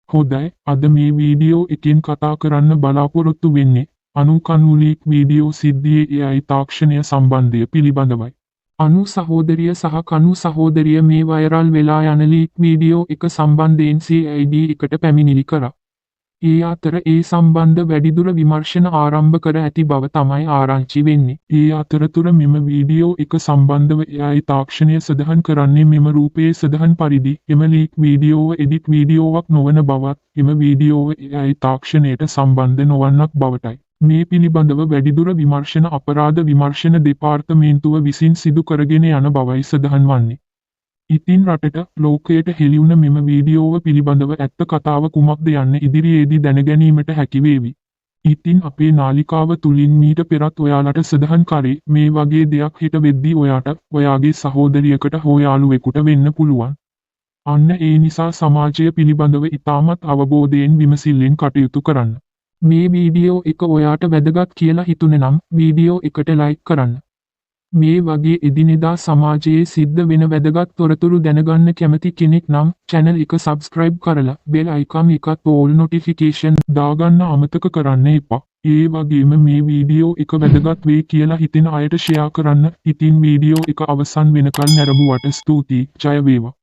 හොඳයි, අද මේ වීඩියෝ එකෙන් කතා කරන්න බලාපොරොත්තු වෙන්නේ අනු ලීක් වීඩියෝ සිද්ධියේ AI තාක්ෂණය සම්බන්ධය පිළිබඳවයි. අනු සහෝදරිය සහ කනු සහෝදරිය මේ වෛරල් වෙලා යන ලීක් වීඩියෝ එක සම්බන්ධයෙන් CID එකට පැමිණිලි කරා. ඒ අතර ඒ සම්බන්ධ වැඩිදුර විමර්ශන ආරම්භ කර ඇති බව තමයි ආරංචි වෙන්නේ. ඒ අතරතුර මෙම වීඩියෝ එක සම්බන්ධව AI තාක්ෂණය සඳහන් කරන්නේ මෙම රූපයේ සඳහන් පරිදි එම ලීක් වීඩියෝව එඩිට් වීඩියෝවක් නොවන බවත් එම වීඩියෝව AI තාක්ෂණයට සම්බන්ධ නොවන්නක් බවටයි. මේ පිළිබඳව වැඩිදුර විමර්ශන අපරාධ විමර්ශන දෙපාර්තමේන්තුව විසින් සිදු කරගෙන යන බවයි සඳහන් වන්නේ. ඉතින් රටට ලෝකයට හෙළිවුණ මෙම වීඩියෝව පිළිබඳව ඇත්ත කතාව කුමක්ද යන්න ඉදිරියේදී දැනගැනීමට හැකිවේවි. ඉතින් අපේ නාලිකාව තුලින් මීට පෙරත් ඔයාලට සඳහන් කරේ මේ වගේ දෙයක් හිට වෙද්දී ඔයාට ඔයාගේ සහෝදරියකට හෝ යාළුවෙකුට වෙන්න පුළුවන්. අන්න ඒ නිසා සමාජය පිළිබඳව ඉතාමත් අවබෝධයෙන් විමසිල්ලෙන් කටයුතු කරන්න. මේ වීඩියෝ එක ඔයාට වැදගත් කියලා හිතුනේ නම් වීඩියෝ එකට ලයික් කරන්න. මේ වගේ එදිනෙදා සමාජයේ සිද්ධ වෙන වැදගත් තොරතුරු දැනගන්න කැමති කෙනෙක් නම් channel එක subscribe කරලා bell icon එකත් all notification දාගන්න අමතක කරන්න එපා. ඒ වගේම මේ වීඩියෝ එක වැදගත් වෙයි කියලා හිතෙන අයට share කරන්න. ඉතින් වීඩියෝ එක අවසන් වෙනකල් නැරඹුවට ස්තුතියි. ජය වේවා.